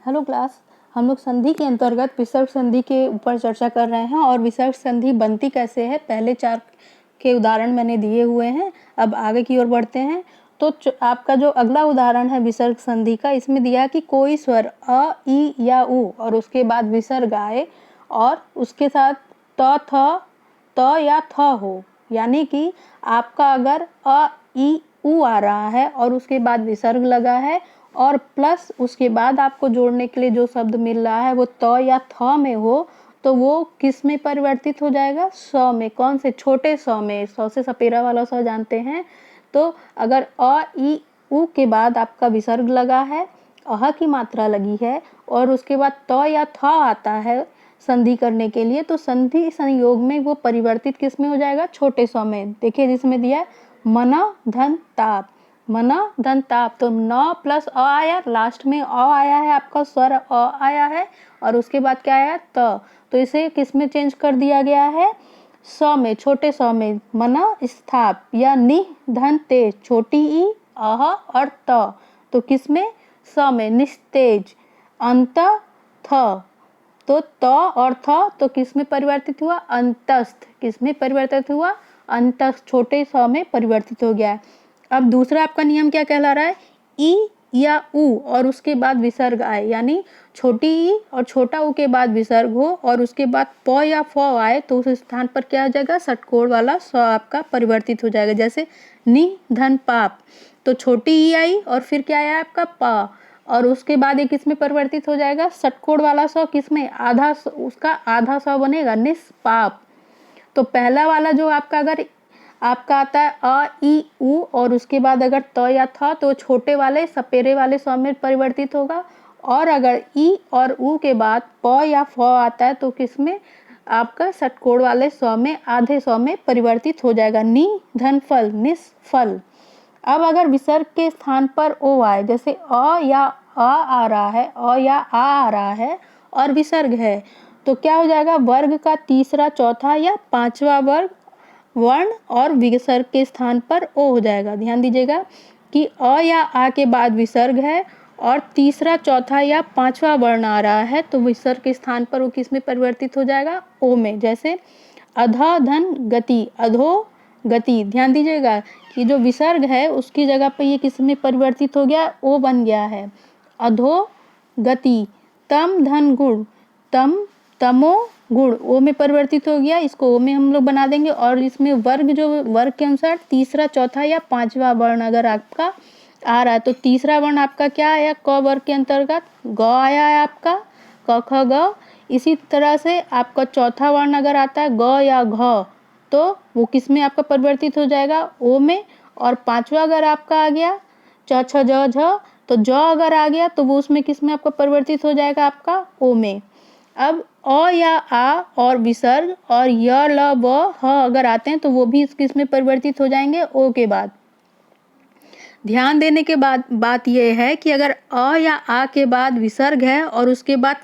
Hello class. हम लोग संधि के अंतर्गत विसर्ग संधि के ऊपर चर्चा कर रहे हैं और विसर्ग संधि बनती कैसे है, पहले 4 के उदाहरण मैंने दिए हुए हैं। अब आगे की ओर बढ़ते हैं। तो आपका जो अगला उदाहरण है विसर्ग संधि का, इसमें दिया है कि कोई स्वर अ, ई या उ और उसके बाद विसर्ग आए और उसके साथ त, थ, त या थ हो। यानी कि आपका अगर अ, ई, उ आ रहा है और उसके बाद विसर्ग लगा है और प्लस उसके बाद आपको जोड़ने के लिए जो शब्द मिल रहा है वो त या थ में हो, तो वो किस में परिवर्तित हो जाएगा? स में। कौन से? छोटे स में। स से सपेरा वाला स जानते हैं। तो अगर अ, ई, उ के बाद आपका विसर्ग लगा है, अह की मात्रा लगी है और उसके बाद त या थ आता है संधि करने के लिए, तो संधि संयोग में वो परिवर्तित किस में हो जाएगा? छोटे स में। देखिए जिसमें दिया है मन धन ताप। मन धन ताप, तो न प्लस अ आया, लास्ट में अ आया है, आपका स्वर अ आया है और उसके बाद क्या आया? त। तो इसे किस में चेंज कर दिया गया है? स में, छोटे स में। मन स्थाप या नि धन तेज, छोटी ई, अह और त, तो किस में? स में, निस्तेज। अंत थ, तो त और थ तो किस में परिवर्तित हुआ? अंतस्थ। किस में परिवर्तित हुआ? अंतस्थ, छोटे स में परिवर्तित हो गया है। अब दूसरा आपका नियम क्या कहला रहा है? ई या उ और उसके बाद विसर्ग आए, यानी छोटी ई और छोटा उ के बाद विसर्ग हो और उसके बाद प या फ आए, तो उस स्थान पर क्या आ जाएगा? षटकोण वाला स आपका परिवर्तित हो जाएगा। जैसे नि धन पाप, तो छोटी ई आई और फिर क्या आया आपका? प, और उसके बाद ये किस में परिवर्तित हो जाएगा? षटकोण वाला स किस में? आधा, उसका आधा स बनेगा, निष्पाप। तो पहला वाला जो आपका अगर आपका आता है अ, ई, उ और उसके बाद अगर त या थ, तो छोटे वाले सपेरे वाले स में परिवर्तित होगा। और अगर ई और उ के बाद प या फ आता है तो किस में? आपका षटकोण वाले स में, आधे स में परिवर्तित हो जाएगा। नि धन फल, निष्फल। अब अगर विसर्ग के स्थान पर ओ आए, जैसे अ या आ रहा है, अ या आ रहा है और विसर्ग है, तो क्या हो जाएगा? वर्ग का तीसरा, चौथा या पांचवा वर्ग वर्ण और विसर्ग के स्थान पर ओ हो जाएगा। ध्यान दीजिएगा कि अ या आ के बाद विसर्ग है और तीसरा, चौथा या पांचवा वर्ण आ रहा है, तो विसर्ग के स्थान पर वो किस में परिवर्तित हो जाएगा? ओ में। जैसे अधः धन गति, अधो गति। ध्यान दीजिएगा कि जो विसर्ग है उसकी जगह पे ये किस में परिवर्तित हो गया? ओ बन गया है, अधो गति। तम धन गुण, तम तमो गुण, ओ में परिवर्तित हो गया, इसको ओ में हम लोग बना देंगे। और इसमें वर्ग, जो वर्ग के अनुसार तीसरा, चौथा या पांचवा वर्ण अगर आपका आ रहा है, तो तीसरा वर्ण आपका क्या आया? क वर्ग के अंतर्गत ग आया है आपका, क ख ग। इसी तरह से आपका चौथा वर्ण अगर आता है ग या घ, तो वो किस में आपका परिवर्तित हो जाएगा? ओ में। और पांचवा अगर आपका आ गया च छ ज झ, तो ज अगर आ गया तो वो उसमें किस में आपका परिवर्तित हो जाएगा? आपका ओ में। अब अ या आ और विसर्ग और य ल व ह अगर आते हैं तो वो भी किस में परिवर्तित हो जाएंगे? ओ के बाद। ध्यान देने के बाद बात यह है कि अगर अ या आ के बाद विसर्ग है और उसके बाद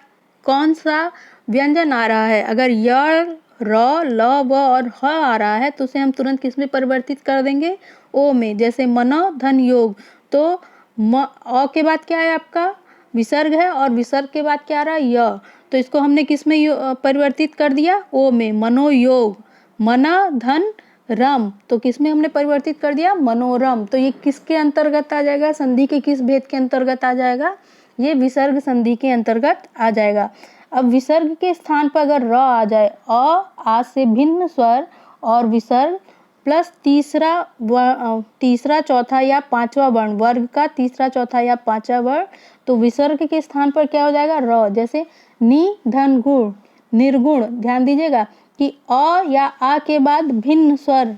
कौन सा व्यंजन आ रहा है, अगर य, र, ल, व और ह आ रहा है, तो उसे हम तुरंत किस में परिवर्तित कर देंगे? ओ में। जैसे मनो धन योग, तो अ के बाद क्या है आपका? विसर्ग है और विसर्ग के बाद क्या आ रहा है? य, तो इसको हमने किस में परिवर्तित कर दिया? ओ में। मनोयोग। मना धन रम, तो किस में हमने परिवर्तित कर दिया? मनोरम। तो ये किसके अंतर्गत आ जाएगा? संधि के किस भेद के अंतर्गत आ जाएगा? ये विसर्ग संधि के अंतर्गत आ जाएगा। अब विसर्ग के स्थान पर अगर र आ जाए, आ से भिन्न स्वर और विसर्ग प्लस तीसरा, चौथा या पांचवा वर्ण, वर्ग का तीसरा, चौथा या पांचवा वर्ण, तो विसर्ग के स्थान पर क्या हो जाएगा? र। जैसे नि धन गुण, निर्गुण। ध्यान दीजिएगा कि अ या आ के बाद भिन्न स्वर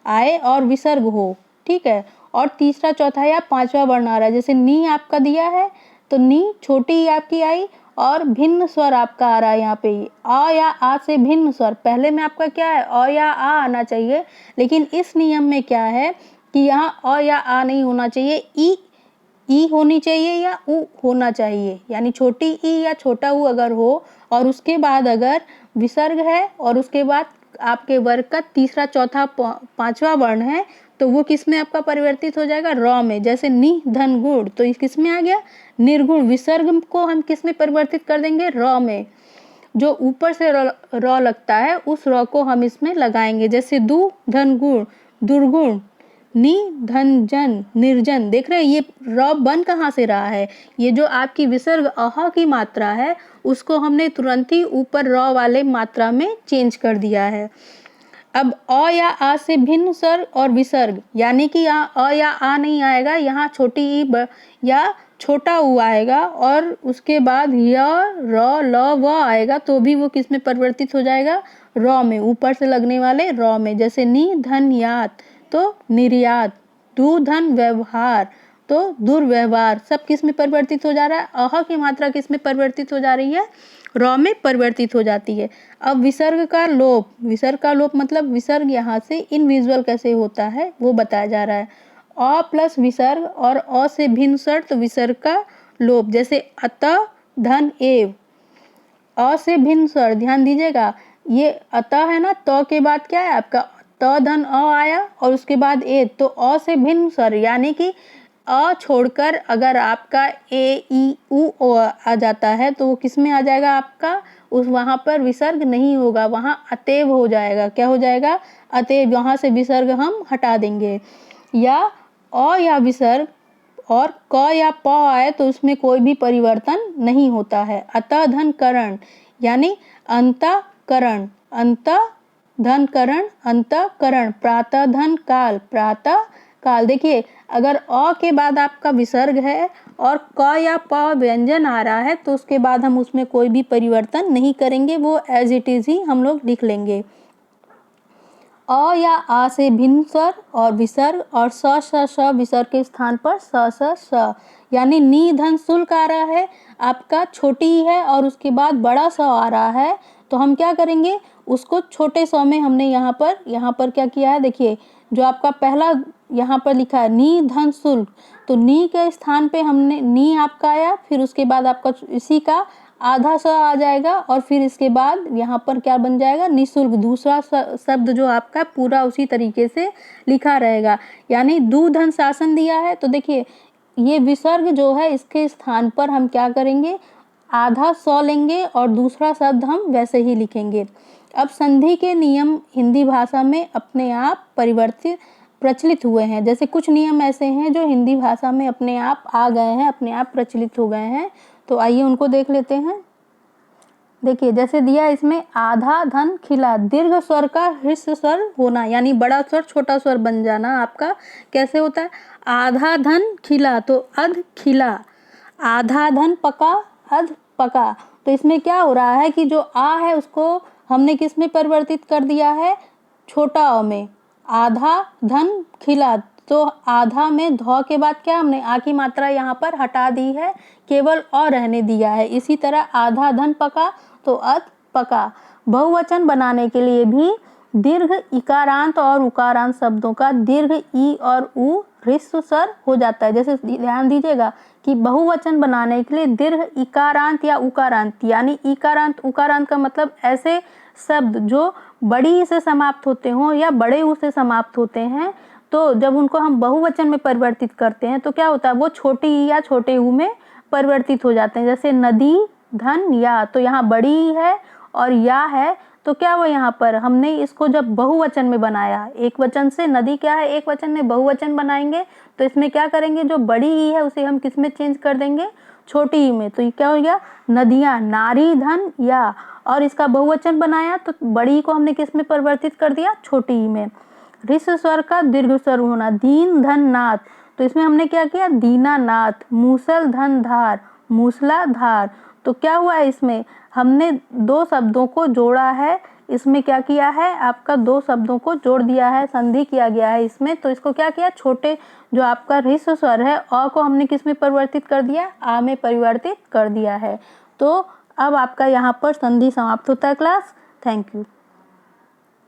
आए और विसर्ग हो, ठीक है, और तीसरा, चौथा या पांचवा वर्ण आ रहा है। जैसे नी आपका दिया है, तो नी छोटी ई आपकी आई और भिन्न स्वर आपका आ रहा है यहाँ पे। अ या आ से भिन्न स्वर, पहले में आपका क्या है? अ या आ आना चाहिए, लेकिन इस नियम में क्या है कि यहाँ अ या आ नहीं होना चाहिए, ई होनी चाहिए या उ होना चाहिए। यानी छोटी ई या छोटा उ अगर हो और उसके बाद अगर विसर्ग है और उसके बाद आपके वर्ग का तीसरा, चौथा, पांचवा वर्ण है, तो वो किस में आपका परिवर्तित हो जाएगा, र में। जैसे नि धन गुण, तो किस में आ गया, निर्गुण। विसर्ग को हम किस में परिवर्तित कर देंगे, र में। जो ऊपर से र लगता है उस र को हम इसमें लगाएंगे। जैसे दु धन गुण, दुर्गुण। नि धन जन, निर्जन। देख रहे हैं ये र बन कहाँ से रहा है, ये जो आपकी विसर्ग अह की मात्रा है उसको हमने तुरंत ही ऊपर र वाले मात्रा में चेंज कर दिया है। अब अ या आ से भिन्न स्वर और विसर्ग, यानी कि यहाँ अ या आ नहीं आएगा, यहाँ छोटी ई या छोटा ऊ आएगा और उसके बाद य र ल व आएगा, तो भी वो किस में परिवर्तित हो जाएगा, र में, ऊपर से लगने वाले र में। जैसे नि धन यात, तो निर्यात। दु धन व्यवहार, तो दुर्व्यवहार। सब किस में परिवर्तित हो जा रहा है, अह की मात्रा किस में परिवर्तित हो जा रही है, र में परिवर्तित हो जाती है। अब विसर्ग का लोप, विसर्ग का लोप मतलब विसर्ग यहाँ से इनविजुअल कैसे होता है वो बताया जा रहा है। अ प्लस विसर्ग और अ से भिन्न स्वर, तो विसर्ग का लोप। जैसे अतः धन एव, अ से भिन्न स्वर, ध्यान दीजिएगा, ये अतः है ना, त के बाद क्या है आपका, त धन अ आया और उसके बाद ए, तो अ से भिन्न स्वर, यानी कि अ छोड़कर अगर आपका ए ई उ ओ आ जाता है तो वो किस में आ जाएगा आपका, उस वहाँ पर विसर्ग नहीं होगा, वहाँ अतेव हो जाएगा। क्या हो जाएगा, अतेव। यहाँ से विसर्ग हम हटा देंगे। या अ या विसर्ग और क या प आए तो उसमें कोई भी परिवर्तन नहीं होता है। अतः धन करण, यानी अंतःकरण, अंतः धन करण, अंतःकरण। प्रातः धन काल, प्रातः काल। देखिए अगर अ के बाद आपका विसर्ग है और क या प व्यंजन आ रहा है तो उसके बाद हम उसमें कोई भी परिवर्तन नहीं करेंगे, वो एज इट इज ही हम लोग लिख लेंगे। अ या आ से भिन्न स्वर और विसर्ग और स श श विसर्ग के स्थान पर स स स, यानी नि धन शुल्क आ रहा है आपका, छोटी ही है और उसके बाद बड़ा स आ रहा है, तो हम क्या करेंगे, उसको छोटे स में हमने यहाँ पर क्या किया है, देखिए जो आपका पहला यहाँ पर लिखा है नि धन शुल्क, तो नि के स्थान पे हमने नि आपका आया, फिर उसके बाद आपका इसी का आधा स आ जाएगा और फिर इसके बाद यहाँ पर क्या बन जाएगा, निःशुल्क। दूसरा शब्द जो आपका पूरा उसी तरीके से लिखा रहेगा। यानी दु धन शासन दिया है, तो देखिए ये विसर्ग जो है इसके स्थान पर हम क्या करेंगे, आधा स लेंगे और दूसरा शब्द हम वैसे ही लिखेंगे। अब संधि के नियम हिंदी भाषा में अपने आप परिवर्तित प्रचलित हुए हैं। जैसे कुछ नियम ऐसे हैं जो हिंदी भाषा में अपने आप आ गए हैं, अपने आप प्रचलित हो गए हैं, तो आइए उनको देख लेते हैं। देखिए जैसे दिया इसमें, आधा धन खिला, दीर्घ स्वर का ह्रस्व स्वर होना, यानी बड़ा स्वर छोटा स्वर बन जाना आपका। कैसे होता है, आधा धन खिला तो अध खिला, आधा धन पका अध पका। तो इसमें क्या हो रहा है कि जो आ है उसको हमने किस में परिवर्तित कर दिया है, छोटा अ में। आधा धन खिला, तो आधा में ध के बाद क्या हमने आ की मात्रा यहाँ पर हटा दी है, केवल अ रहने दिया है। इसी तरह आधा धन पका तो अध पका। बहुवचन बनाने के लिए भी दीर्घ इकारांत और उकारांत शब्दों का दीर्घ ई और उ ह्रस्व स्वर हो जाता है। जैसे ध्यान दीजिएगा कि बहुवचन बनाने के लिए दीर्घ इकारांत या उकारांत, यानी इकारांत उकारांत का मतलब ऐसे शब्द जो बड़ी ई से समाप्त होते हों या बड़े ऊ से समाप्त होते हैं, तो जब उनको हम बहुवचन में परिवर्तित करते हैं तो क्या होता है, वो छोटी ई या छोटे ऊ में परिवर्तित हो जाते हैं। जैसे नदी धन या, तो यहाँ बड़ी ई है और या है, तो क्या हुआ, यहाँ पर हमने इसको जब बहुवचन में बनाया, एक वचन से नदी क्या है, एक वचन में बहुवचन बनाएंगे, तो इसमें क्या करेंगे, जो बड़ी ई है उसे हम किस में चेंज कर देंगे, छोटी ई में। तो ये क्या हो गया, नदियाँ, नारी धन या, और इसका बहुवचन बनाया तो बड़ी ई को हमने किस में परिवर्तित कर दिया, छोटी ई में। ह्रस्व स्वर का दीर्घ स्वर होना, दीन धन नाथ, तो इसमें हमने क्या किया, दीनानाथ। मूसल धन धार, मूसलाधार। तो क्या हुआ है, इसमें हमने दो शब्दों को जोड़ा है, इसमें क्या किया है, आपका दो शब्दों को जोड़ दिया है, संधि किया गया है इसमें। तो इसको क्या किया, छोटे जो आपका ह्रस्व स्वर है अ को हमने किस में परिवर्तित कर दिया, आ में परिवर्तित कर दिया है। तो अब आपका यहाँ पर संधि समाप्त होता है क्लास। Thank you.